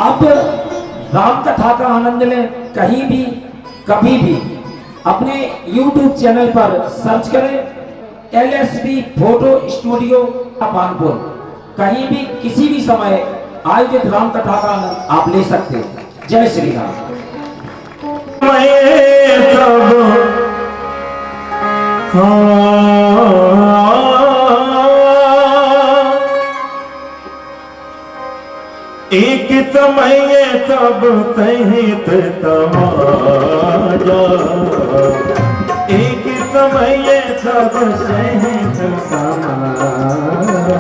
अब राम कथा का आनंद लें कहीं भी कभी भी। अपने YouTube चैनल पर सर्च करें LSB फोटो स्टूडियो कानपुर। कहीं भी किसी भी समय आयोजित राम कथा का आनंद आप ले सकते हैं। जय श्री राम। एक समय सब सहित समाजा, एक समय सब सहित समाजा,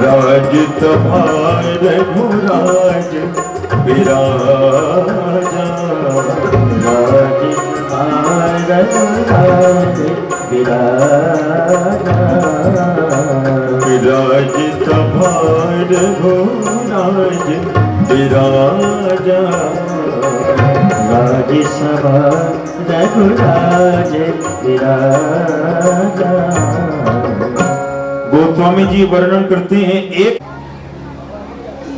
राज तुम्हार रघुराज विराजा, राज तुम्हार रघुराज विराजा, राज तुम्हार रघुराज विराजा, राज सभा रघुराज विराजा। गोस्वामी जी वर्णन करते हैं, एक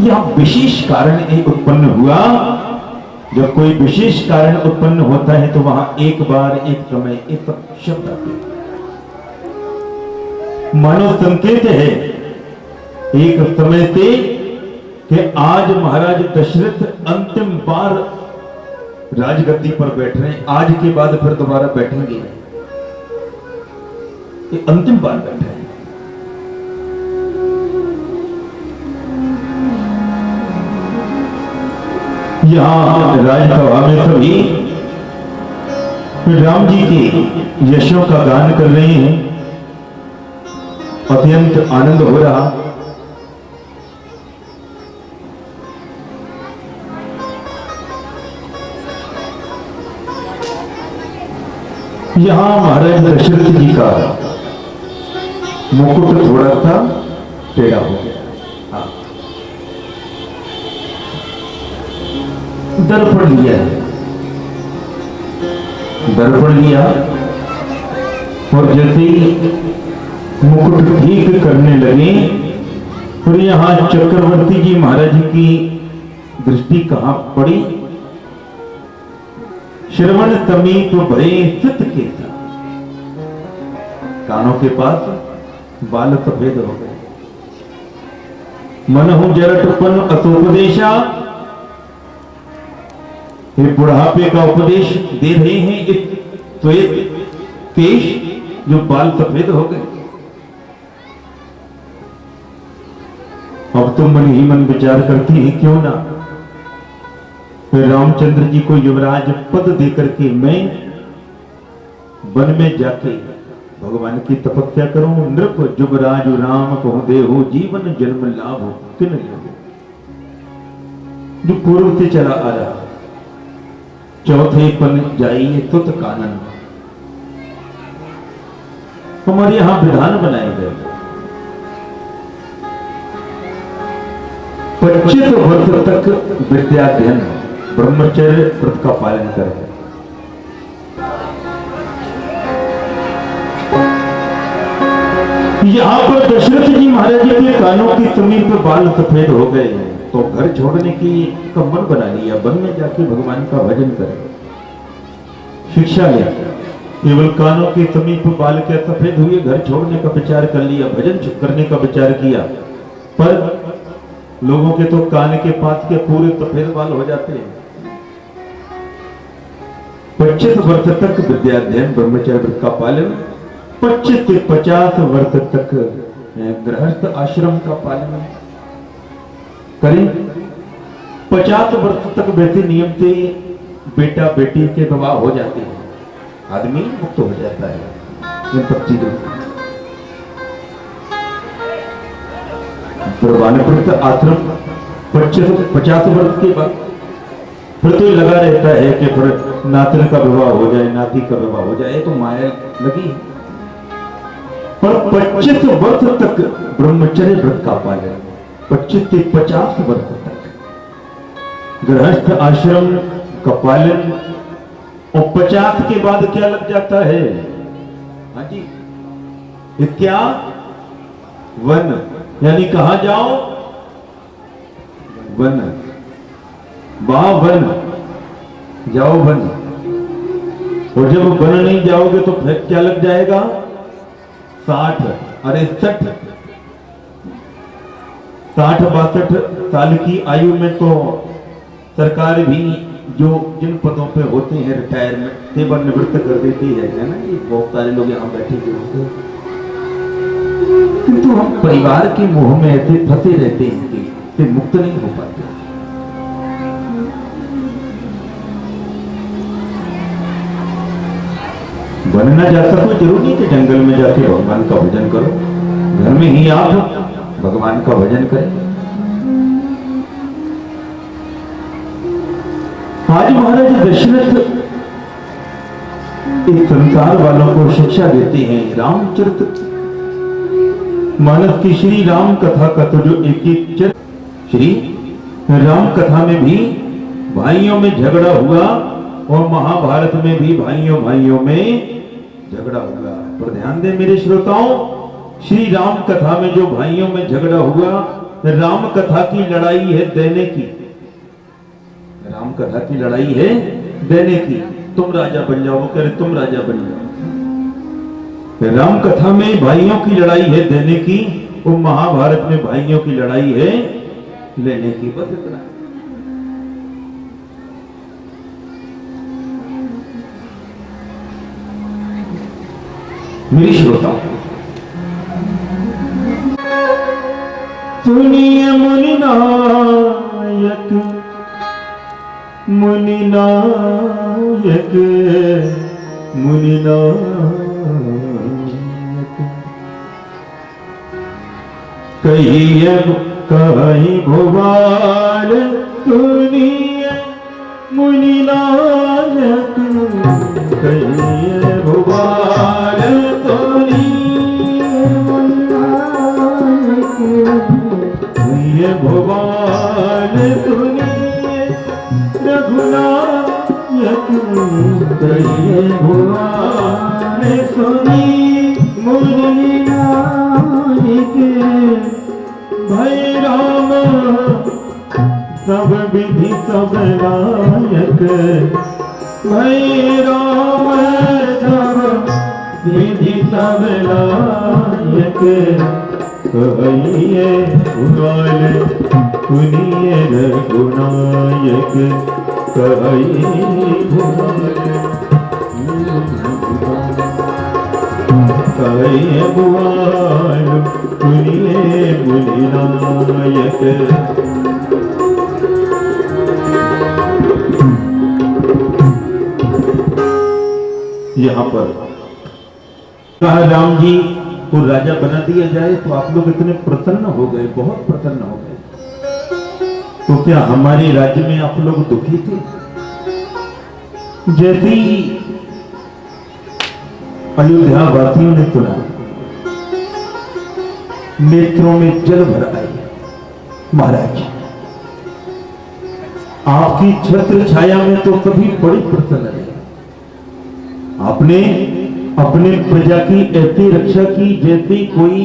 यह विशेष कारण एक उत्पन्न हुआ। जब कोई विशेष कारण उत्पन्न होता है तो वहां एक बार एक समय एक शब्द आते हैं, मानो संकेत है एक समय से कि आज महाराज दशरथ अंतिम बार राजगद्दी पर बैठ रहे हैं। आज के बाद फिर दोबारा बैठेंगे नहीं, ये अंतिम बार बैठे हैं। यहां राजसभा में सभी राम जी के यशों का गान कर रहे हैं, अत्यंत आनंद हो रहा। यहां महाराज दशरथ जी का मुकुट थोड़ा सा टेढ़ा हो गया। दर्पण लिया, दर्पण लिया और जैसे ही मुकुट ठीक करने लगे और यहां चक्रवर्ती जी महाराज की दृष्टि कहां पड़ी? श्रवण समीप भरे स्थित के कानों के पास बाल सफेद हो गए। मनहु जरटपन अतोपदेशा, ये बुढ़ापे का उपदेश दे रहे हैं इस त्वरित केश जो बाल सफेद हो गए। अब तुम मन ही मन विचार करती है, क्यों ना फिर रामचंद्र जी को युवराज पद देकर के मैं वन में जाके भगवान की तपस्या करूं। नृप युवराज राम कहूं देहो, जीवन जन्म लाभ किन लोगे। जो पूर्व से चला आ रहा, चौथे पन जाइए तुत कानन, हमारे यहां विधान बनाए गए। 25 वर्ष तक विद्याध्ययन ब्रह्मचर्य व्रत का पालन करें। यहां पर दशरथ जी महाराज जी के कानों की समीप बाल सफेद हो गए, तो घर छोड़ने की का मन बना लिया, वन में जाके भगवान का भजन करें, शिक्षा लिया। केवल कानों के समीप बाल के सफेद हुए, घर छोड़ने का विचार कर लिया, भजन करने का विचार किया, पर लोगों के तो कान के पास के पूरे सफेद बाल हो जाते हैं। 25 वर्ष तक विद्याध्ययन ब्रह्मचर्य व्रत का पालन, 25 से 50 वर्ष तक गृहस्थ आश्रम का पालन करें। 50 वर्ष तक वैसे नियम से बेटा बेटी के विवाह हो जाते हैं, आदमी मुक्त हो जाता है इन सब चीजों से। वानप्रस्थ आश्रम 50 वर्ष के बाद फिर तो लगा रहता है कि फिर नातिन का विवाह हो जाए, नाती का विवाह हो जाए, तो माया लगी। पर 25 वर्ष तक ब्रह्मचर्य व्रत का पालन, 25 से 50 वर्ष तक गृहस्थ आश्रम का पालन, और 50 के बाद क्या लग जाता है? हाँ जी, क्या वन, यानी कहां जाओ? वन, वहां वन, जाओ वन। और जब वन नहीं जाओगे तो फिर क्या लग जाएगा? 60, अरे 60, 62 साल की आयु में तो सरकार भी जो जिन पदों पे होते हैं रिटायरमेंट, सेवानिवृत्त कर देती है ना। ये बहुत सारे लोग यहाँ बैठे हुए होते हैं, किंतु हम परिवार के मोह में ऐसे फंसे रहते हैं कि मुक्त नहीं हो पाते। बनना जाता कोई जरूरी नहीं कि जंगल में जाके भगवान का भजन करो, घर में ही आप भगवान का भजन करें। आज महाराज दशरथ इस संसार वालों को शिक्षा देते हैं। रामचरित मानस की श्री राम कथा का तो जो एक श्री राम कथा में भी भाइयों में झगड़ा हुआ और महाभारत में भी भाइयों भाइयों में झगड़ा हुआ। पर ध्यान दें मेरे श्रोताओं, श्री राम कथा में जो भाइयों में झगड़ा हुआ, राम कथा की लड़ाई है देने की। राम कथा की लड़ाई है देने की। तुम राजा बन जाओ, करे तुम राजा बन जाओ। राम कथा में भाइयों की लड़ाई है देने की, और महाभारत में भाइयों की लड़ाई है लेने की। बस इतना। मेरी श्रोता सुनिए मुनि नायक, मुनि नायक, मुनि नायक, कहिए कहीं भुवाल सुनिए मुनि नायक, कहिए भुवाल ये भगवान सुनिए रघुनायक, कहिए भगवान सुनी मुनि नायक। भय राम सब विधि सब नायक, भय राम सब विधि सब नायक। कहिए भगवान सुनिए रघुनायक, कहिए भगवान सुनिए मुनि नायक। यहाँ पर राम जी को राजा बना दिया जाए तो आप लोग इतने प्रसन्न हो गए, बहुत प्रसन्न हो गए। तो क्या हमारे राज्य में आप लोग दुखी थे? जैसे अयोध्या वासियों ने सुना, नेत्रों में जल भर आए। महाराज आपकी छत्र छाया में तो सभी बड़ी प्रसन्न रहे। आपने अपने प्रजा की ऐसी रक्षा की जैसे कोई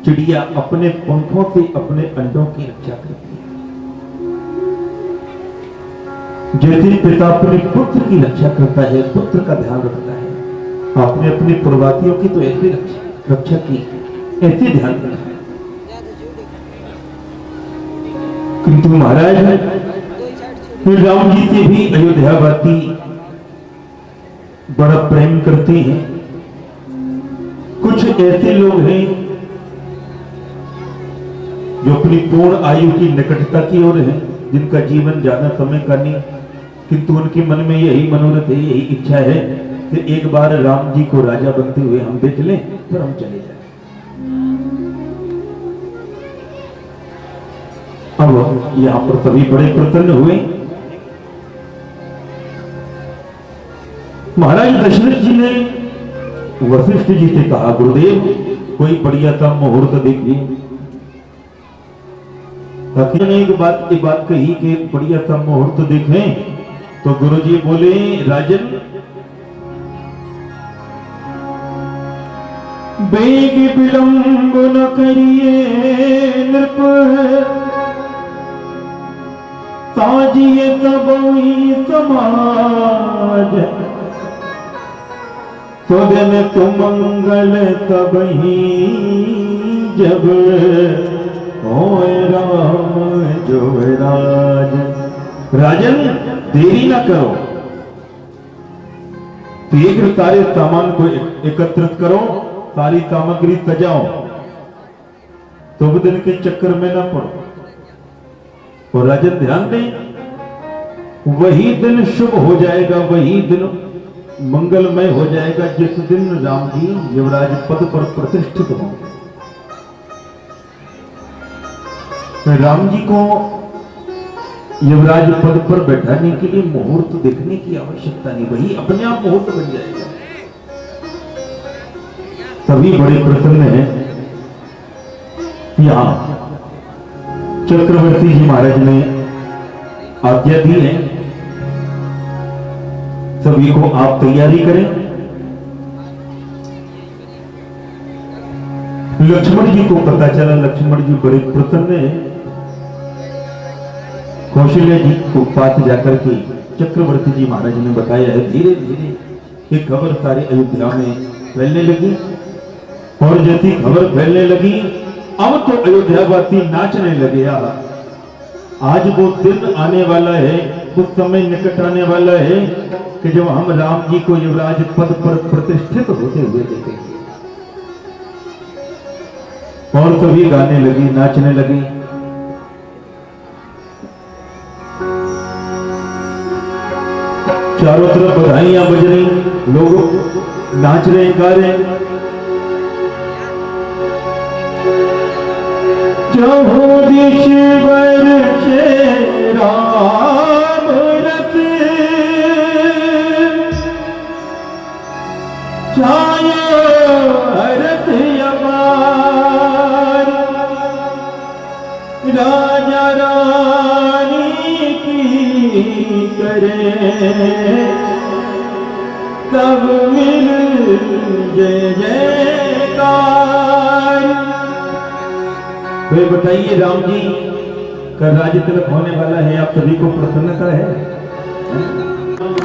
चिड़िया अपने पंखों से अपने अंडों की रक्षा करती है, जैसे पिता अपने पुत्र की रक्षा करता है, पुत्र का ध्यान रखता है। आपने अपने प्रवासियों की तो ऐसी रक्षा की, ऐसे ध्यान रखा। किंतु महाराज राम जी से भी अयोध्यावासी बड़ा प्रेम करते हैं। कुछ ऐसे लोग हैं जो अपनी पूर्ण आयु की निकटता की ओर हैं, जिनका जीवन ज्यादा समय का नहीं, किंतु उनके मन में यही मनोरथ है, यही इच्छा है कि एक बार राम जी को राजा बनते हुए हम देख लें, फिर हम चले जाएं। अब यहां पर सभी बड़े प्रसन्न हुए। महाराज दशरथ जी ने वशिष्ठ जी से कहा, गुरुदेव कोई बढ़िया सा मुहूर्त देखिए। ने एक बात कही कि बढ़िया सा मुहूर्त देखें, तो गुरुजी बोले, राजन बेग विलंब न करिए नृप, आज ये तबोई समाज तो दिन तु मंगल तबही जब होए राम जो राज। राजन देरी ना करो, शीघ्र सारे सामान को एकत्रित करो, सारी सामग्री सजाओ, शुभ दिन के चक्कर में ना पड़ो। और राजन ध्यान दें, वही दिन शुभ हो जाएगा, वही दिन मंगलमय हो जाएगा जिस दिन राम जी युवराज पद पर प्रतिष्ठित होंगे। राम जी को युवराज पद पर बैठाने के लिए मुहूर्त देखने की आवश्यकता नहीं, वही अपने आप मुहूर्त बन जाएगा। सभी बड़े प्रसन्न हैं। यहां चक्रवर्ती जी महाराज ने आज्ञा दी है, सभी को आप तैयारी करें। लक्ष्मण जी को पता चला, लक्ष्मण जी बड़े प्रसन्न हैं। कौशल्य जी को पास जाकर के चक्रवर्ती जी महाराज ने बताया है, धीरे धीरे ये खबर सारी अयोध्या में फैलने लगी। और जैसी खबर फैलने लगी, अब तो अयोध्यावासी नाचने लगे। आज वो दिन आने वाला है, कुछ समय निकट आने वाला है कि जब हम राम जी को युवराज पद पर प्रतिष्ठित होते हुए देखेंगे। और सभी गाने लगी, नाचने लगी। चारों तरफ बधाइयां बज रही, लोग नाच रहे, गा रहे। जहाँ दिशवर के राम रत छाया हरत अपार, राजा रानी की करे तब मिल जय जयकार। वे बताइए, राम जी का राज्य तिलक होने वाला है, आप सभी को प्रसन्नता है?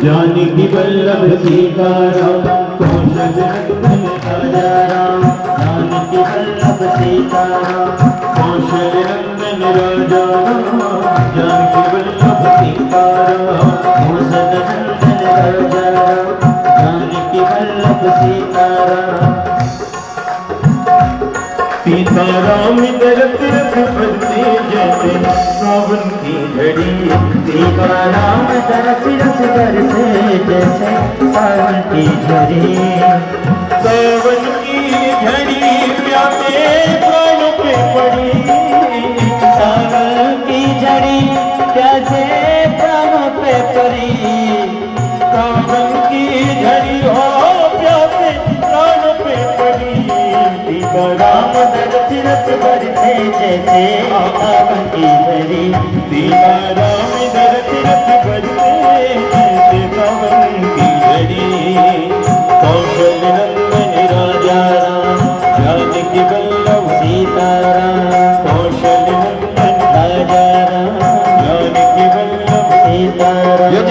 जानकी वल्लभ सीताराम कौशल नंदन राजा राम, जानकी वल्लभ सीताराम कौशल नंदन राजा राम, जानकी वल्लभ सीताराम कौशल नंदन राजा राम, जानकी वल्लभ सीताराम। सीताराम दरत रथ बरसे जैसे सावन की झड़ी, सीताराम दरत रथ बरसे जैसे सावन की झड़ी। सावन की झड़ी प्यासे प्राणों पे पड़ी, सावन की झड़ी प्यासे प्राणों पे पड़ी। सावन की झड़ी हो प्यासे प्राणों पे पड़ी, सीताराम दरत रथ बरसे जैसे सावन की झड़ी, सीताराम दरत रथ बरसे जैसे सावन की झड़ी। कौशल नंदन राजा राम, जानकी वल्लभ सीताराम, कौशल नंदन राजा राम, जानकी वल्लभ सीताराम।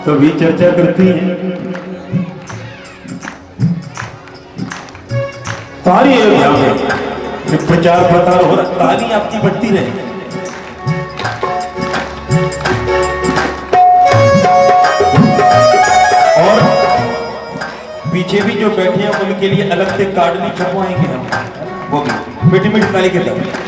सभी चर्चा करती हैं, सारी अयोध्या में प्रचार प्रसार हो रहा, ताली आपकी बढ़ती रहे। और पीछे भी जो बैठे हैं उनके लिए अलग से कार्ड नहीं छपवाएंगे हम, वो भी मीठी मीठी ताली के साथ।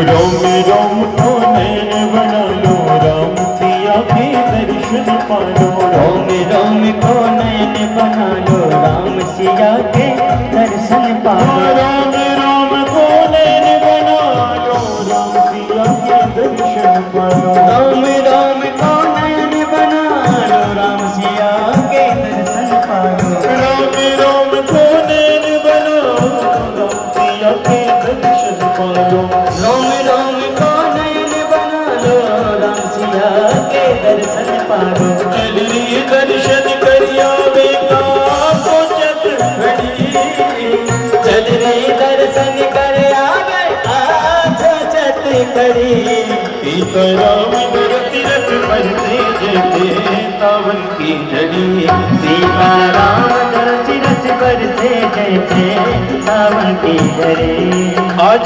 रोम रोम को नैन बना लो, राम सिया के दर्शन पालो। रोम रोम को नैन बना लो, राम सिया के दर्शन पालो। राम राम को नैन बना लो, राम सिया के दर्शन पालो। रोम रोम को नैन बना लो, राम सिया के दर्शन पालो। राम राम को नैन बना लो, राम सिया के दर्शन पालो। रोम रोम को नैन बना लो, राम सिया के दर्शन पालो। चलिए दर्शन करिया बेका सोचत खड़ी, चल रे दर्शन कर आवे सोचत खड़ी। सीताराम तीरथ पर जैसे सावन की झड़ी। सीताराम तीरथ पर जैसे सावन की झड़ी। आज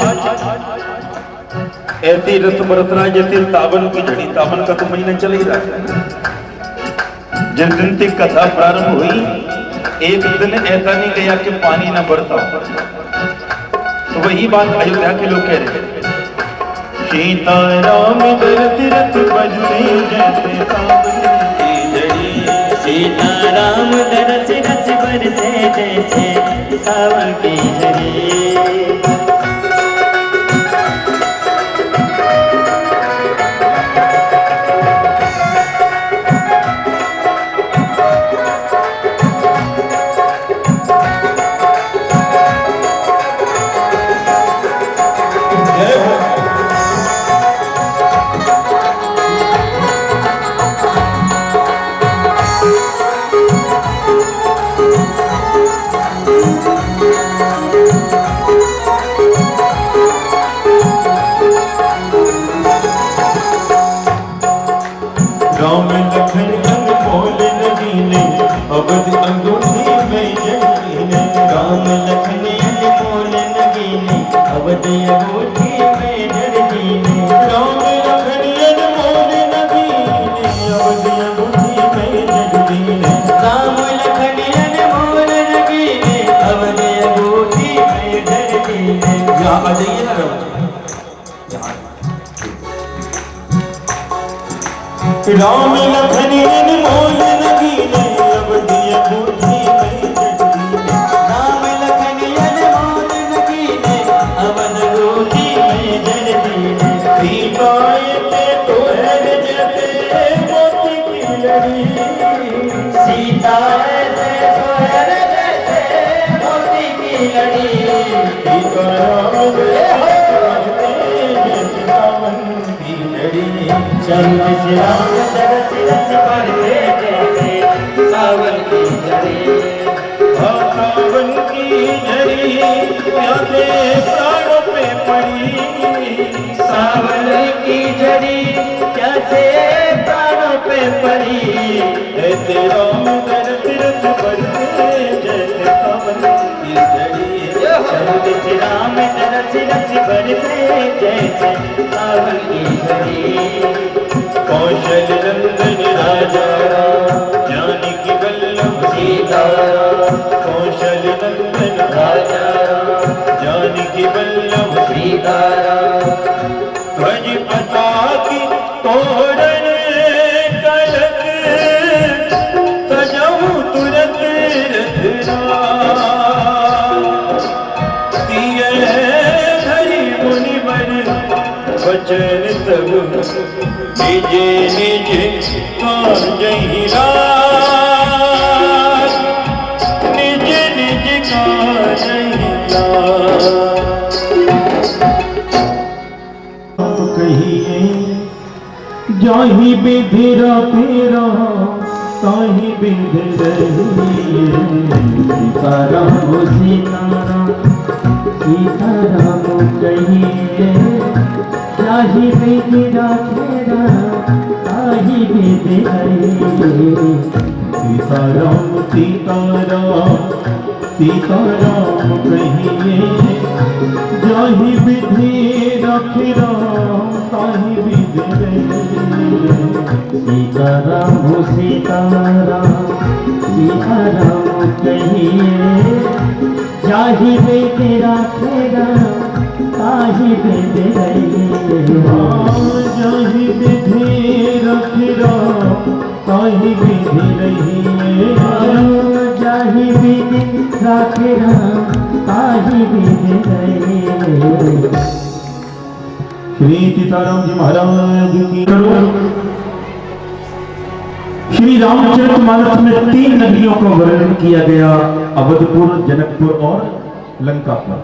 ऐसी रस बरस रहा है जैसे सावन की झड़ी। सावन का तो महीना चल ही रहा है। जिस दिन से कथा प्रारंभ हुई, एक दिन ऐसा नहीं गया कि पानी न बरसा। तो वही बात अयोध्या के लोग कह रहे हैं। सीताराम तीरथ पर जैसे सावन की झड़ी। सीताराम तीरथ पर जैसे सावन की झड़ी। राम लखन अनमोल नगीने, अवध अंगूठी में जड़ीने। राम लखन अनमोल नगीने, अवध अंगूठी में जड़ीने। राम लखन अनमोल नगीने, अवध अंगूठी में जड़ीने। राम लखन अनमोल नगीने, अवध अंगूठी में जड़ीने। यहाँ आ जाइए ना रहो। राम लखन अनमोल नगीने, अवध अंगूठी में जड़ीने। राम लखन अनमोल नगीने, अवध अंगूठी में जड़ीने। सीताए के तो है जैसे मोती की लड़ी। सीता ऐसे सोहर जैसे मोती की लड़ी। सीताराम जैसे सावन की झड़ी। चंद्र से राम तीरथ पर जैसे सावन की झड़ी। सावन की झड़ी प्यासे प्राणों पे पड़ी। सावन की झड़ी कैसे प्राणों पे पड़ी। ऐसे राम तीरथ पर जैसे सावन की झड़ी। चंद्र से राम तीरथ पर जैसे सावन की झड़ी। कौशल नंदन राजा जानकी वल्लभ सीताराम कौशल नंदन राजा जानकी वल्लभ सीताराम। ध्वज पताकी तोरण कलक, सजहु तुरत रथराम। दिए धरि मुनिवर वचन सब, निज निज कारजहि राज। निज निज कारजहि राज। कहिए जाहि विधि राखे राम ताहि विधि रहिए। सीताराम सीताराम सीताराम कहिए, जाहि विधि राखे राम ताहि विधि रहिए। सीताराम सीताराम सीताराम कहिए, जाहि विधि राखे राम ताहि विधि रहिए। सीताराम सीताराम सीताराम कहिए, जाहि विधि राखे राम ताहि विधि रहिए। जाहि विधि राखे राम ताहि विधि रहिए। जाहि विधि राखे राम ताहि विधि रहिए। श्री सीताराम जी महाराज की करो। श्री रामचरितमानस में 3 नगरियों का वर्णन किया गया, अवधपुर, जनकपुर और लंकापुर।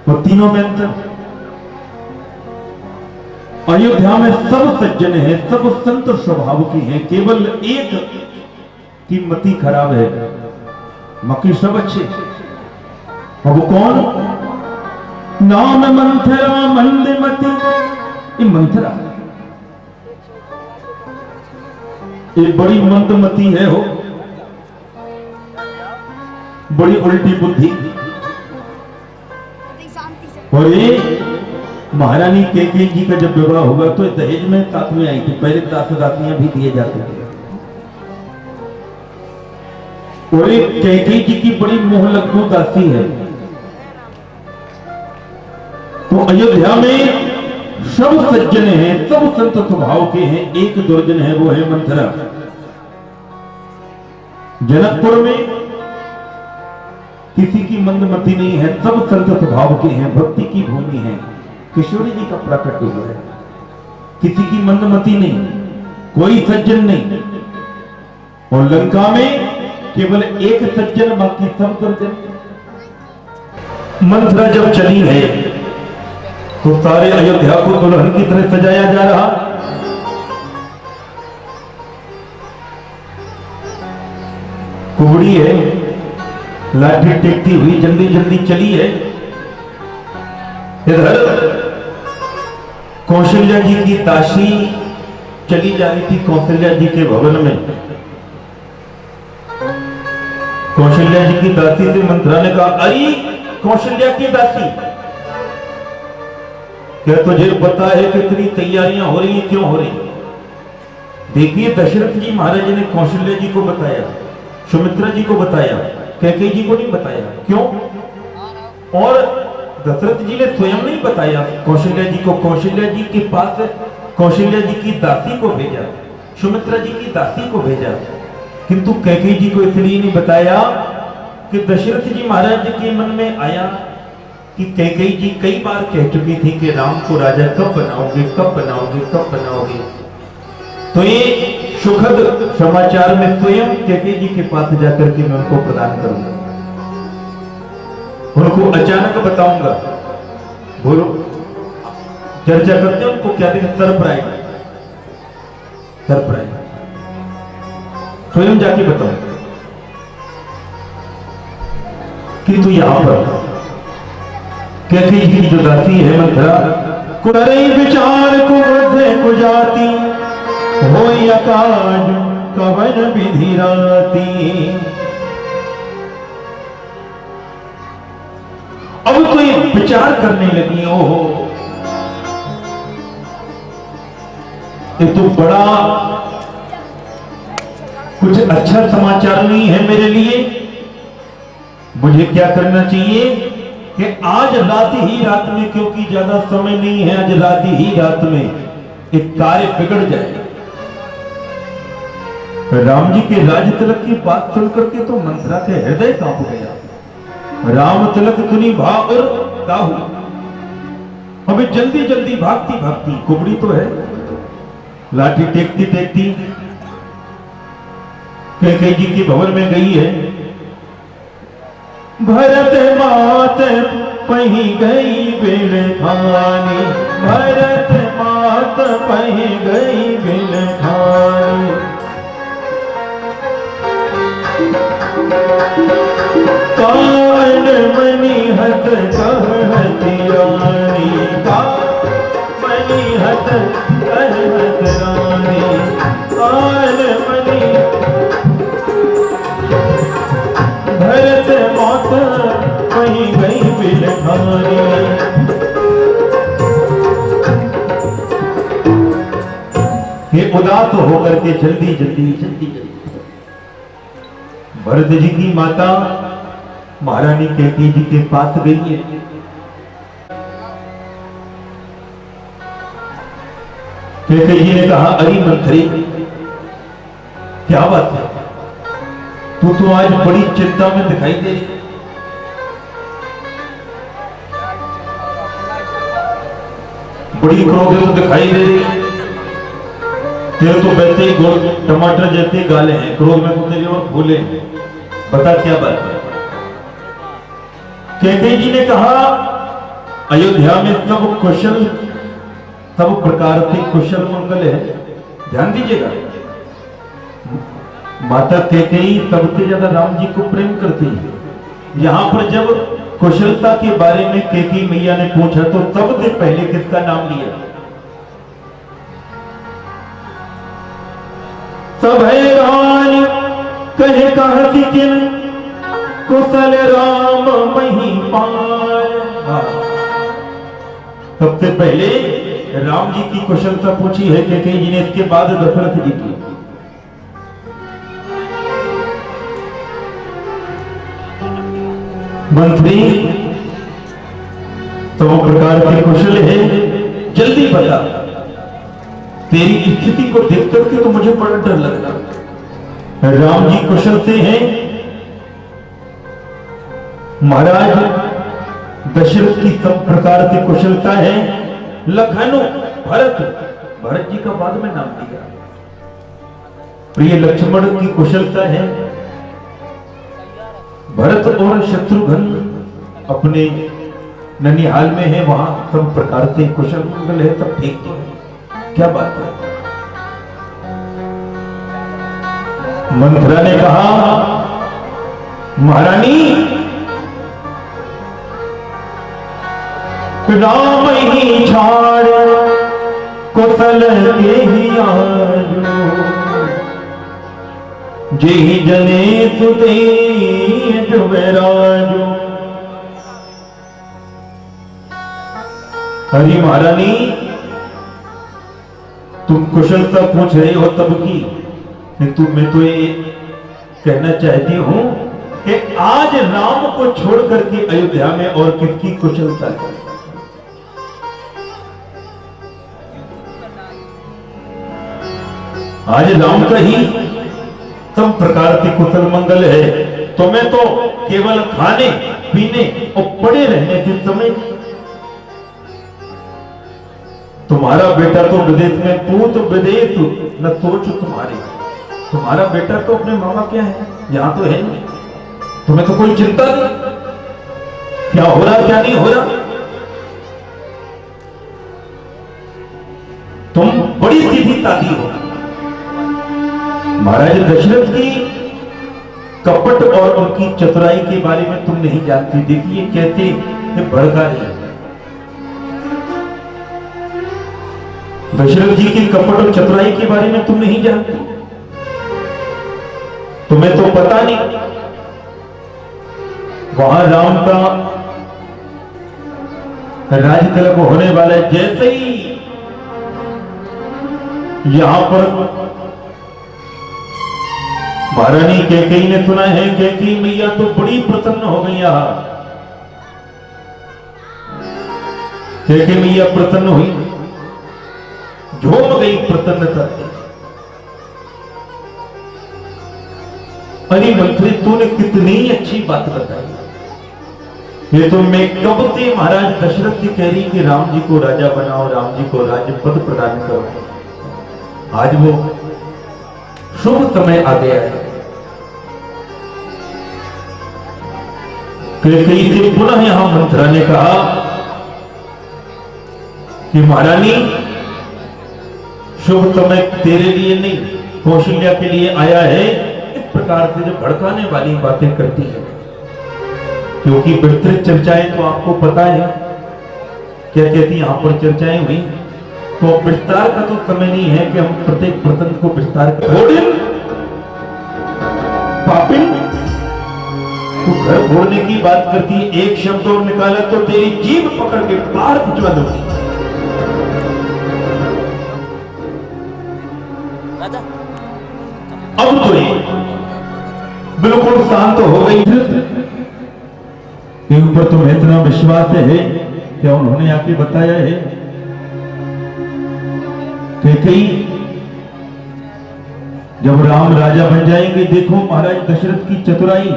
और तीनों में अंतर। अयोध्या में सब सज्जन हैं, सब संत स्वभाव के हैं, केवल एक की मति खराब है, बाकी सब अच्छे। और वो कौन? नाम मंथरा मंदमती। ये मंथरा ये बड़ी मंदमती है, हो बड़ी उल्टी बुद्धि। और ये महारानी कैकेयी जी का जब विवाह होगा तो दहेज में साथ में आई थी। पहले दास दासियां भी दिए जाते थे। और ये कैकेयी जी की बड़ी मोहलग्गू दासी है। तो अयोध्या में सब सज्जन हैं, सब संत स्वभाव के हैं, एक दुर्जन है, वो है मंथरा। जनकपुर में किसी की मंदमति नहीं है, सब संत स्वभाव के हैं, भक्ति की भूमि है। किशोरी जी का प्राकट्य हुआ है, किसी की मंदमति नहीं, कोई सज्जन नहीं। और लंका में केवल एक सज्जन, बाकी सब दुर्जन। मंथरा जब चली है तो सारे अयोध्या को दुल्हन की तरह सजाया जा रहा। कुबड़ी है, लाठी टेकती हुई जल्दी जल्दी चली है। इधर कौशल्या जी की दासी चली जा रही थी कौशल्या जी के भवन में। कौशल्या जी की दासी से मंथरा ने कहा, अरे कौशल्या की दासी, क्या तुझे पता है कितनी तैयारियां हो रही हैं, क्यों हो रही? देखिए, दशरथ जी महाराज ने कौशल्या जी को बताया, सुमित्रा जी को बताया, कैकेयी जी को नहीं बताया। क्यों? और दशरथ जी ने स्वयं नहीं बताया कौशल्या जी को। कौशल्या जी के पास कौशल्या जी की दासी को भेजा, सुमित्रा जी की दासी को भेजा, किंतु कैकेयी जी को इसलिए नहीं बताया कि दशरथ जी महाराज के मन में आया कि कैकेयी जी कई बार कह चुकी थी कि राम को राजा कब बनाओगे, कब बनाओगे, कब बनाओगे। तो ये सुखद समाचार में स्वयं कैकेयी जी के पास जाकर के मैं उनको प्रदान करूंगा, उनको अचानक बताऊंगा। बोलो, चर्चा करते हैं उनको क्या देंगे? सरप्राइज, सरप्राइज स्वयं जाके बताऊंगा। किंतु यहां पर कैकेयी जी जो दासी है मंथरा, कुरई विचार को को जाती हो काज कवन विधि राती। अब तो ये विचार करने लगी, हो ये तो बड़ा कुछ अच्छा समाचार नहीं है मेरे लिए। मुझे क्या करना चाहिए कि आज रात ही रात में, क्योंकि ज्यादा समय नहीं है, आज रात ही रात में एक कार्य बिगड़ जाए। राम जी के राज तिलक की बात सुन करके तो मंथरा के हृदय कांप गया। राम तिलक सुनी भाव और काहू। हमें जल्दी जल्दी भागती भागती, कुबड़ी तो है, लाठी टेकती टेकती कैकेयी जी के भवन में गई है। भरत मात पही गई बेल खानी, भरत मात मात पही गई बिलखारी। कान मनी हत कहती रानी, मनी हत कहत रानी, कान मनी भरत मात वही गई बिलखारी। ये उदास होकर के जल्दी जल्दी जल्दी जल्दी भरत जी की माता महारानी कैकेयी जी के पास गई है। कैकेयी जी ने कहा, अरे मंत्री क्या बात है, तू तो आज बड़ी चिंता में दिखाई दे रही है। बड़ी क्रोधित दिखाई दे रही है। तेरे तो वैसे ही गोल टमाटर जैसे गाले हैं, क्रोध में तो तेरे और फूले हैं। बता क्या बात है। कैकेयी जी ने कहा, अयोध्या में सब कुशल, सब प्रकार के कुशल मंगल है, ध्यान दीजिएगा। माता कैकेयी सबसे ज्यादा राम जी को प्रेम करती है। यहां पर जब कुशलता के बारे में कैकेयी मैया ने पूछा तो सबसे पहले किसका नाम लिया? सब है रानी कहे कहा कि किन कुशल राम मही पाए। सबसे पहले राम जी की कुशलता पूछी है कैकेयी जी ने, इसके बाद दशरथ जी की। मंत्री तो प्रकार के कुशल है, जल्दी बता। तेरी स्थिति को देख करके तो मुझे बड़ा डर लग रहा। राम जी कुशल से हैं, महाराज दशरथ की सब प्रकार की कुशलता है। लखनऊ भरत जी का बाद में नाम दिया। प्रिय लक्ष्मण की कुशलता है। भरत और शत्रुघ्न अपने ननिहाल में है, वहां सब प्रकार से कुशल मंगल है, सब ठीक तो है। क्या बात है। मंथरा ने कहा, महारानी राम ही छाड़ कुशल के ही आजो, जे जने सुते जुबराजो। हरी महारानी तुम कुशलता पूछ रहे हो तब की, किंतु मैं तो ये कहना चाहती हूं कि आज राम को छोड़ करके अयोध्या में और किसकी कुशलता है? आज राम का ही सब प्रकार के कुशल मंगल है। तुम्हें तो केवल खाने पीने और पड़े रहने के समय, तुम्हारा बेटा तो विदेश में, पूत विदेश न सोच तुम्हारी। तुम्हारा बेटा तो अपने मामा क्या है, यहां तो है नहीं। तुम्हें तो कोई चिंता नहीं क्या हो रहा क्या नहीं हो रहा। तुम बड़ी सीधी तादी हो। महाराज दशरथ की कपट और उनकी चतुराई के बारे में तुम नहीं जानती। देखिए कैसे भड़का रही है। दशरथ जी की कपट और चतुराई के बारे में तुम नहीं जानती। तुम्हें तो पता नहीं वहां राम का राज तिलक होने वाला है। जैसे ही यहां पर महारानी कैकेयी ने सुना है कैकेयी मैया तो बड़ी प्रसन्न हो गई। यहां कैकेयी मैया प्रसन्न हुई, झूम गई प्रसन्नता। अरे मंत्री तूने कितनी अच्छी बात बताई। ये तो मैं कब से महाराज दशरथ जी कह रही कि राम जी को राजा बनाओ, राम जी को राज्य पद प्रदान करो। आज वो शुभ समय आ गया है। कैकेयी से पुनः यहां मंत्रा ने कहा कि महारानी शुभ समय तेरे लिए नहीं कौशल्या के लिए आया है, इस प्रकार से जो भड़काने वाली बातें करती है। क्योंकि विस्तृत चर्चाएं तो आपको पता है क्या कहती, यहां पर चर्चाएं हुई तो विस्तार का तो समय नहीं है कि हम प्रत्येक प्रसंग को विस्तार कर पापिन, तू घर फोड़ने की बात करती है, एक शब्द और निकाला तो तेरी जीभ पकड़ के बाहर भिजवा दूंगी। अब तो ये बिल्कुल शांत हो गई के ऊपर तुम्हें इतना विश्वास है क्या उन्होंने आके बताया है कि कई जब राम राजा बन जाएंगे, देखो महाराज दशरथ की चतुराई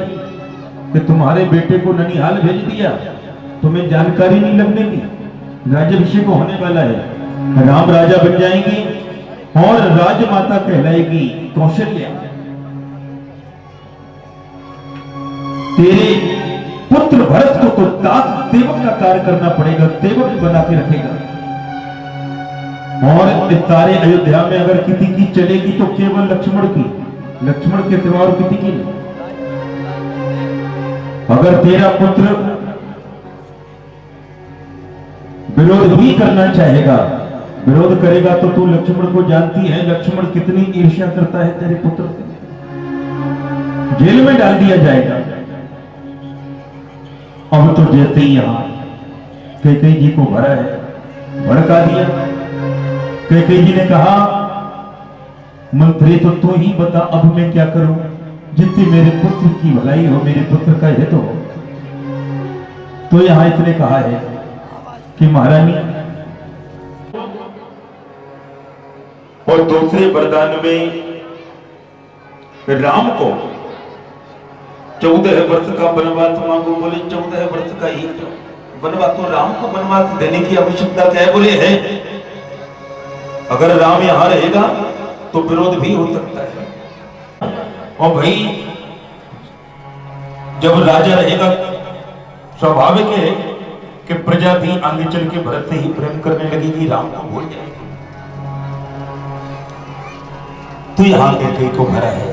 कि तुम्हारे बेटे को ननिहाल भेज दिया, तुम्हें जानकारी नहीं लगने की, राज्याभिषेक होने वाला है, राम राजा बन जाएंगे और राजमाता कहलाएगी कौशल्या। तेरे पुत्र भरत को तो दास सेवक का कार्य करना पड़ेगा, सेवक बना के रखेगा। और इस सारे अयोध्या में अगर किसी की चलेगी तो केवल लक्ष्मण की, लक्ष्मण के सिवा और किसी की नहीं। अगर तेरा पुत्र विरोध भी करना चाहेगा, विरोध करेगा तो तू लक्ष्मण को जानती है, लक्ष्मण कितनी ईर्ष्या करता है तेरे पुत्र से, जेल में डाल दिया जाएगा। अब तो जैसे ही यहां कैकेयी जी को भरा है, भड़का दिया। कैकेयी जी ने कहा मंत्री तो तू ही बता अब मैं क्या करूं, जितनी मेरे पुत्र की भलाई हो, मेरे पुत्र का हित हो। तो यहां इसने कहा है कि महारानी, और दूसरे वरदान में राम को 14 वर्ष का वनवास मांगो, बोले 14 वर्ष का ही वनवास, तो राम को वनवास देने की आवश्यकता क्या है, बोले है अगर राम यहां रहेगा तो विरोध भी हो सकता है। और भाई जब राजा रहेगा स्वाभाविक है कि प्रजा भी आगे चल के भरत से ही प्रेम करने लगेगी, राम को भूल जाएगी। तो यहां कैकेयी को भरा है,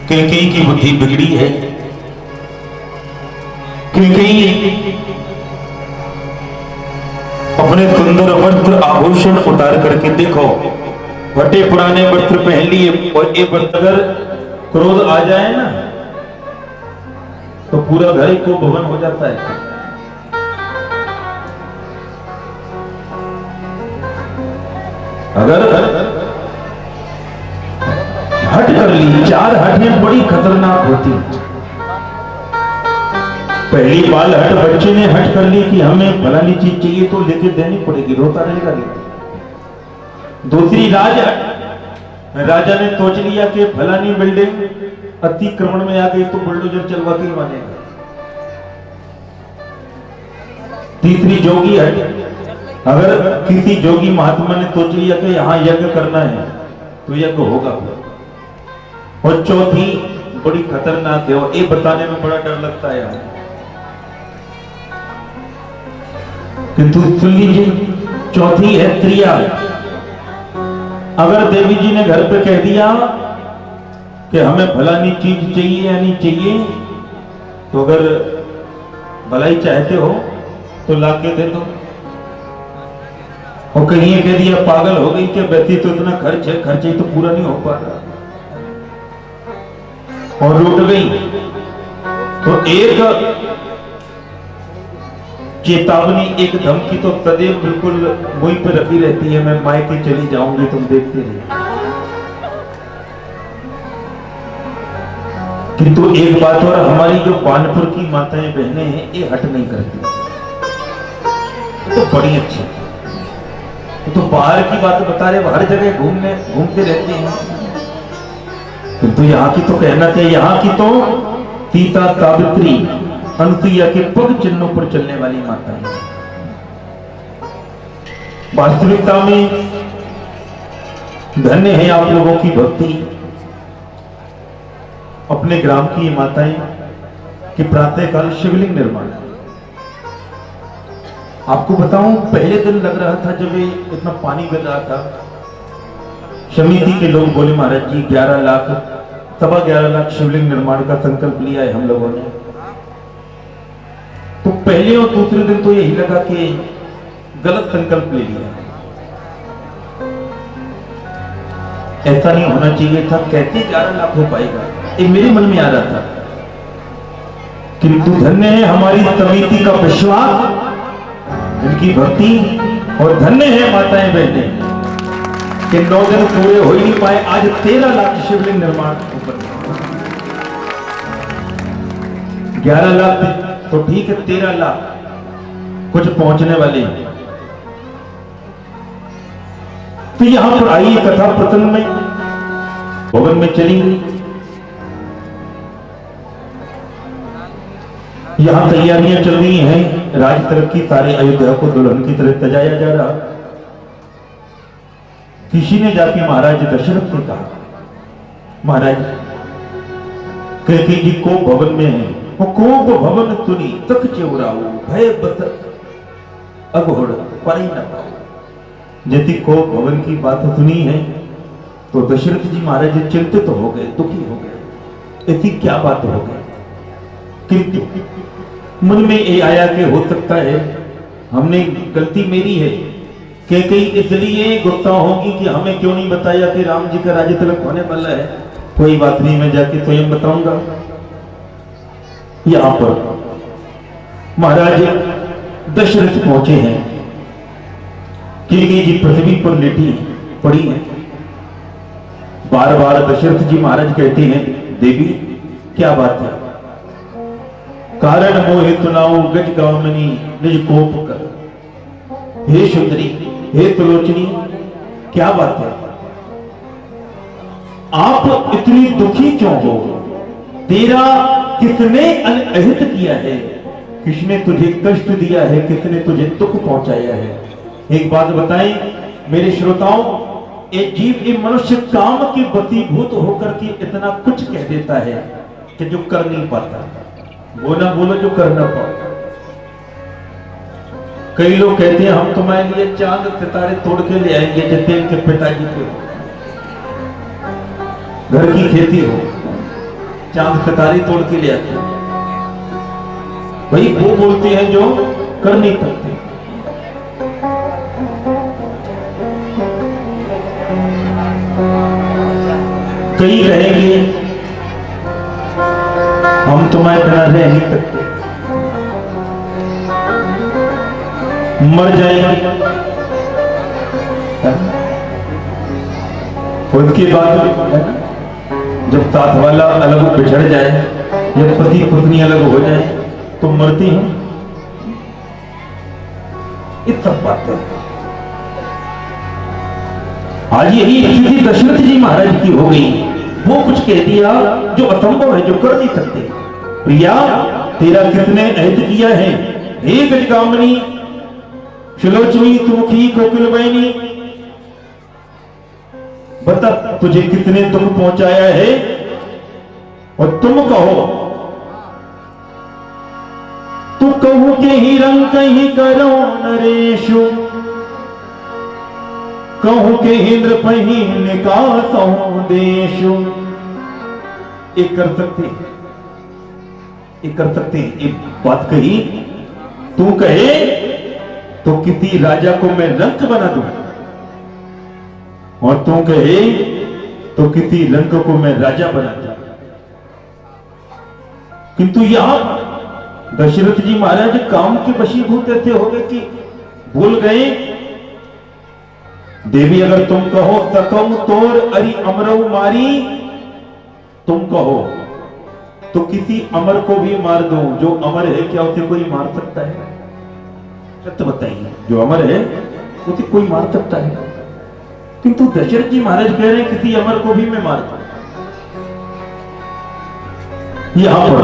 कैकेयी की बुद्धि बिगड़ी है। कैकेयी अपने सुंदर वस्त्र आभूषण उतार करके देखो, फटे पुराने वस्त्र पहन लिए, और एक वस्त्र अगर क्रोध आ जाए ना तो पूरा घर ही को भवन हो जाता है। अगर हट कर ली, 4 हटें बड़ी खतरनाक होती। पहली बाल हट बच्चे ने हट कर ली कि हमें फलानी चीज चाहिए तो लेके देनी पड़ेगी, रोता रहेगा नहीं। दूसरी राजा ने सोच लिया कि फलानी बिल्डिंग अतिक्रमण में आ गई तो बुलडोजर चलवा के मानेगा। तीसरी जोगी हट, अगर किसी जोगी महात्मा ने सोच लिया कि यहां यज्ञ करना है तो यज्ञ होगा। और चौथी बड़ी खतरनाक है, और ये बताने में बड़ा डर लगता है, किंतु सुन लीजिए, चौथी है त्रिया। अगर देवी जी ने घर पे कह दिया कि हमें फलानी चीज चाहिए या नहीं चाहिए, तो अगर भलाई चाहते हो तो लाके दे दो। और कहीं कह दिया पागल हो गई कि वैसे तो इतना खर्च है, खर्च ही तो पूरा नहीं हो पा रहा, और लूट गई, तो एक चेतावनी, एक धमकी तो सदैव बिल्कुल मुझ पे रखी रहती है, मैं मायके चली जाऊंगी, तुम देखते रहिए। किंतु एक बात और, हमारी जो पानपुर की माताएं बहनें हैं ये हट नहीं करती, तो बड़ी अच्छी, तो बाहर की बात बता रहे, हर जगह घूमते रहते हैं। किंतु यहाँ की तो कहना चाहिए, यहाँ की तो सीता, सावित्री, अनुसुईया के पग चिन्हों पर चलने वाली माता है। वास्तविकता में धन्य है आप लोगों की भक्ति, अपने ग्राम की माताएं कि प्रातःकाल शिवलिंग निर्माण, आपको बताऊं, पहले दिन लग रहा था जब ये इतना पानी गिर रहा था, समिति के लोग बोले महाराज जी 11 लाख 11.5 लाख शिवलिंग निर्माण का संकल्प लिया है हम लोगों ने। तो पहले और दूसरे दिन तो यही लगा कि गलत संकल्प ले लिया, ऐसा नहीं होना चाहिए था। कैसे 11 लाख हो पाएगा, ये मेरे मन में आ रहा था। किंतु धन्य है हमारी समिति का विश्वास, इनकी भक्ति, और धन्य है माताएं बहनें कि 9 दिन पूरे हो ही नहीं पाए, आज 13 लाख शिवलिंग निर्माण ऊपर। 11 लाख तो ठीक है, 13 लाख कुछ पहुंचने वाले हैं। तो यहां पर आइए कथा प्रसंग में, भवन में चली गई। यहां तैयारियां चल रही हैं, राज तरफ की सारे अयोध्या को दुल्हन की तरह सजाया जा रहा। किसी ने जाके महाराज दशरथ से कहा, महाराज कैकेयी जी को भवन में है, वो कोप भवन सुनी तक चेवराओ भय बत अघोड़ पर ही न पाओ। यदि को भवन की बात सुनी है तो दशरथ जी महाराज चिंतित हो गए, दुखी हो गए, ऐसी क्या बात हो गई। किंतु मन में ये आया कि हो सकता है हमने गलती मेरी है, कैकेयी इसलिए गुस्सा होगी कि हमें क्यों नहीं बताया कि राम जी का राज्य तिलक होने वाला है। कोई बात नहीं, मैं जाके स्वयं बताऊंगा। यहां पर महाराज दशरथ पहुंचे हैं, कैकेयी जी पृथ्वी पर लेटी पड़ी हैं। बार बार दशरथ जी महाराज कहते हैं, देवी क्या बात है। कारण मोहे तुनाऊ गज गामिनी निज कोप कर, हे सुंदरी हे त्रिलोचनी क्या बात है, आप इतनी दुखी क्यों हो। तेरा किसने अनअहित किया है, किसने तुझे कष्ट दिया है, किसने तुझे दुख पहुंचाया है। एक बात बताएं मेरे श्रोताओं, एक जीव एक मनुष्य काम के वशीभूत होकर के इतना कुछ कह देता है कि जो कर नहीं पाता। वो ना बोलो जो कर ना पाओ। कई लोग कहते हैं हम तुम्हारे लिए चांद सितारे तोड़ के ले आएंगे, जैसे इनके पिताजी के घर की खेती हो, चांद सितारे तोड़ के ले आते हैं। भाई वो बोलते हैं जो कर नहीं सकते। कई रहेंगे हम तुम्हारे बिना रह नहीं सकते, मर जाएंगे। उसके बाद जब साथ वाला अलग बिछड़ जाए या पति पत्नी अलग हो जाए तो मरती हैं। इस सब बातें आज यही स्थिति दशरथ जी महाराज की हो गई। वो कुछ कह दिया जो असंभव है, जो कर नहीं सकते। प्रिया तेरा किसने अहित किया है, हे गजगामिनी सुलोचनी सुमुखी कोकिलवाहिनी, बता तुझे कितने दुख पहुंचाया है। और तुम कहो, तू कहू के ही रंग कहीं करो नरेशु, कहूं के इंद्र पही निकासों देशु। एक कर सकते, एक कर सकते, एक बात कही, तू कहे तो किसी राजा को मैं रंक बना दूं, और तू कहे तो किसी रंक को मैं राजा बना दूं। किंतु यहां दशरथ जी महाराज काम के वशीभूत ऐसे हो गए कि भूल गए। देवी अगर तुम कहो तकम तोर अरि अमरऊ मारी, तुम कहो तो किसी अमर को भी मार दो। जो अमर है क्या उसे कोई मार सकता है? सत्य बताइए, जो अमर है उसे कोई मार सकता है? किंतु दशरथ जी महाराज कह रहे हैं किसी अमर को भी मैं मार दूं। यहां पर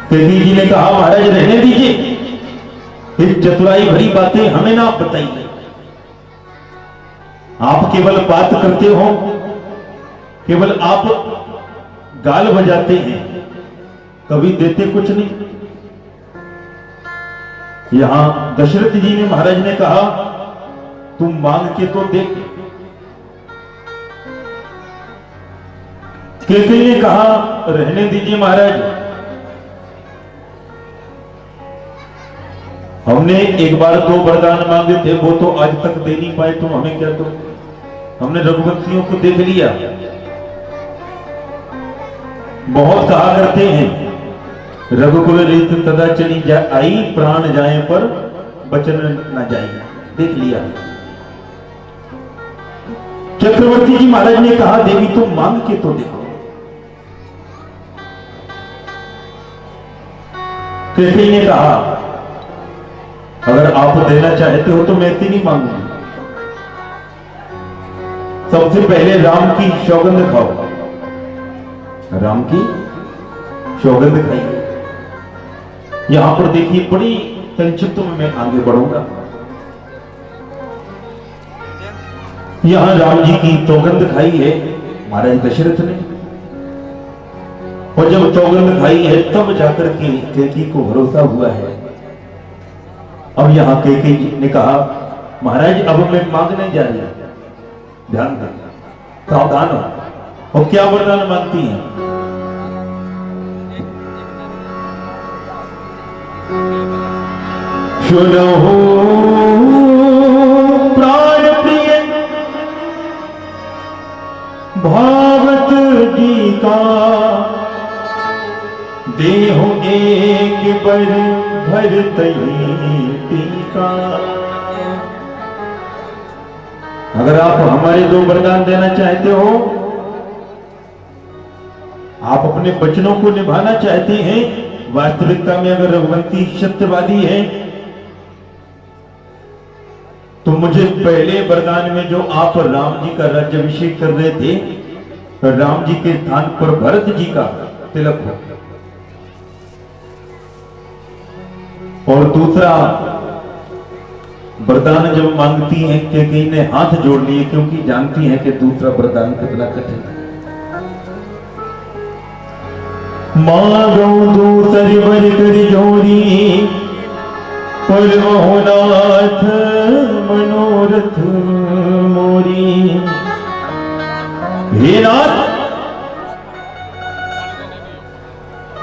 कैकेयी जी ने कहा महाराज रहने दीजिए, इस चतुराई भरी बातें हमें ना आप बताइए। आप केवल बात करते हो, केवल आप गाल बजाते हैं, कभी देते कुछ नहीं। यहां दशरथ जी ने महाराज ने कहा तुम मांग के तो देख। कैकेयी ने कहा रहने दीजिए महाराज, हमने एक बार 2 वरदान मांगे थे, वो तो आज तक दे नहीं पाए, तुम हमें क्या दो। हमने रघुवंशियों को देख लिया, बहुत कहा करते हैं रघुकुल रीत तदा चली आई, प्राण जाए पर बचन न जाए। देख लिया। चक्रवर्ती जी महाराज ने कहा देवी तुम मांग के तो देखो। कैकेयी ने कहा अगर आप देना चाहते हो तो मैं इतनी नहीं मांगूंगी, सबसे पहले राम की सौगंध खाओ। राम की सौगंध खाइए। यहां पर देखिए बड़ी संक्षिप्त में मैं आगे बढ़ूंगा। यहां राम जी की सौगंध खाई है महाराज दशरथ ने, और जब सौगंध खाई है तब जाकर के कैकेयी को भरोसा हुआ है। अब यहां कैकेयी ने कहा महाराज अब मैं मांगने जा रही हूं, ध्यान दें, सावधान हो। और क्या वरदान मांगती हैं? सुनो प्राण प्रिय भागवत जी का, देहो एक बर भर टीका। अगर आप हमारे 2 वरदान देना चाहते हो, आप अपने वचनों को निभाना चाहते हैं, वास्तविकता में अगर रघुवंशी सत्यवादी है तो मुझे पहले वरदान में जो आप राम जी का राज्याभिषेक कर रहे थे, राम जी के स्थान पर भरत जी का तिलक हो। और दूसरा वरदान जब मांगती हैं कैकेयी ने हाथ जोड़ लिए, क्योंकि जानती हैं कि दूसरा वरदान कितना कठिन है। मांगो दूसरी वर कर जोरी, पर मोहनाथ मनोरथ मोरी। हे नाथ,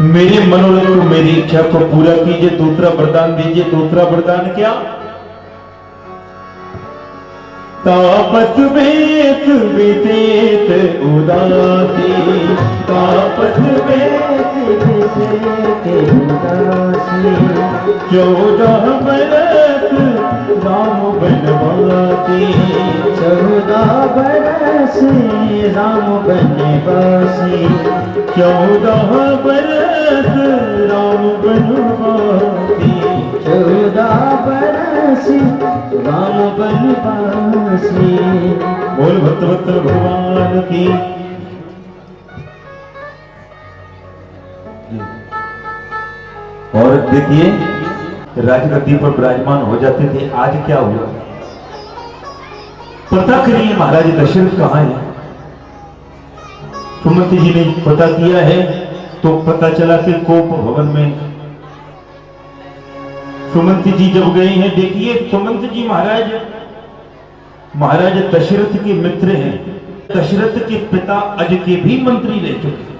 मेरे मनोरथ को, मेरी इच्छा को पूरा कीजिए, दूसरा वरदान दीजिए। दूसरा वरदान क्या? तापस वेत विशेष उदासी, तापस वेत विशेष उदासी। 14 बरस राम बनवासी, 14 बरस राम बनवासी। 14 बरस राम बनवासी। 14 बरस राम बनवासी। बोल भक्तवत्सल भगवान की। और देखिए राजगद्दी पर विराजमान हो जाते थे। आज क्या हुआ पता करिए, महाराज दशरथ कहां है? सुमंत जी ने पता किया है तो पता चला कि कोप भवन में। सुमंत जी जब गए हैं, देखिए सुमंत जी महाराज दशरथ के मित्र हैं। दशरथ के पिता अज के भी मंत्री रह चुके।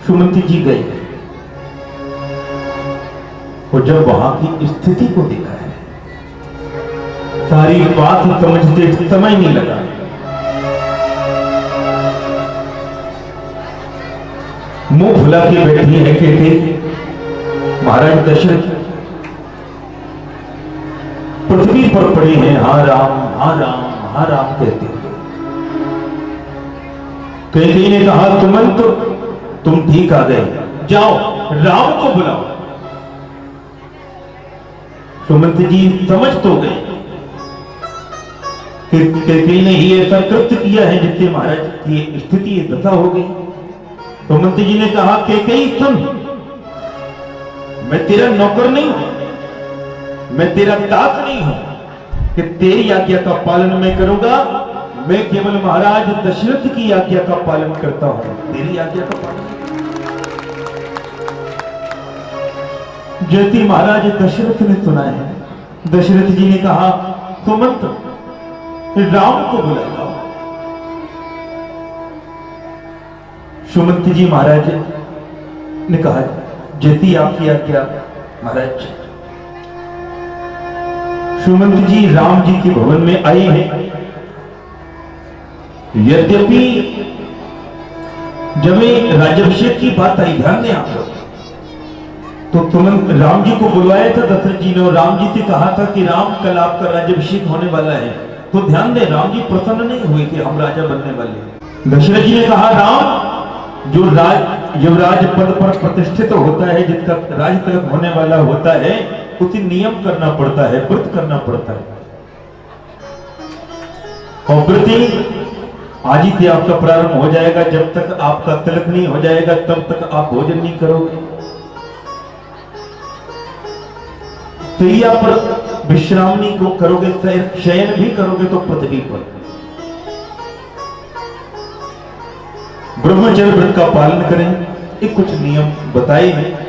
सुमंत जी गए और जब वहां की स्थिति को देखा है, सारी बात समझते समय नहीं लगा। मुंह फुला के बैठी है कैकेयी। महाराज दशरथ पृथ्वी पर पड़े हैं, हाँ राम हाँ राम हाँ राम कहते हैं। कैकेयी ने कहा सुमंत तुम ठीक आ गए, जाओ राम को बुलाओ। सुमंत जी समझ तो गए कि कैकेयी ने ही ऐसा कृत्य किया है जिससे महाराज की स्थिति दशा हो गई। सुमंत जी ने कहा कैकेयी सुन, मैं तेरा नौकर नहीं हूं, मैं तेरा दास नहीं हूं कि तेरी आज्ञा का पालन मैं करूंगा। मैं केवल महाराज दशरथ की आज्ञा का पालन करता हूं, तेरी आज्ञा का पालन। जयति महाराज दशरथ ने सुना है। दशरथ जी ने कहा सुमंत राम को बुलाओ। सुमंत जी महाराज ने कहा जयति आपकी आज्ञा महाराज। सुमंत जी राम जी के भवन में आए हैं। यद्यपि जब राज्याभिषेक की बात आई, ध्यान दें आप लोग, तो तुरंत राम जी को बुलवाया था दशरथ जी ने, और राम जी से कहा था कि राम कल आपका राज्याभिषेक होने वाला है। तो ध्यान दें, राम जी प्रसन्न नहीं हुए कि हम राजा बनने वाले। दशरथ जी ने कहा राम जो युवराज पद पर प्रतिष्ठित होता है, जिसका राज तिलक होने वाला होता है, उसे नियम करना पड़ता है, व्रत करना पड़ता है। और व्रत आज ही से आपका प्रारंभ हो जाएगा। जब तक आपका तिलक नहीं हो जाएगा तब तक आप भोजन नहीं करोगे। शैया पर विश्राम नहीं को करोगे, शयन भी करोगे तो पृथ्वी पर। ब्रह्मचर्य व्रत का पालन करें, ये कुछ नियम बताए हैं।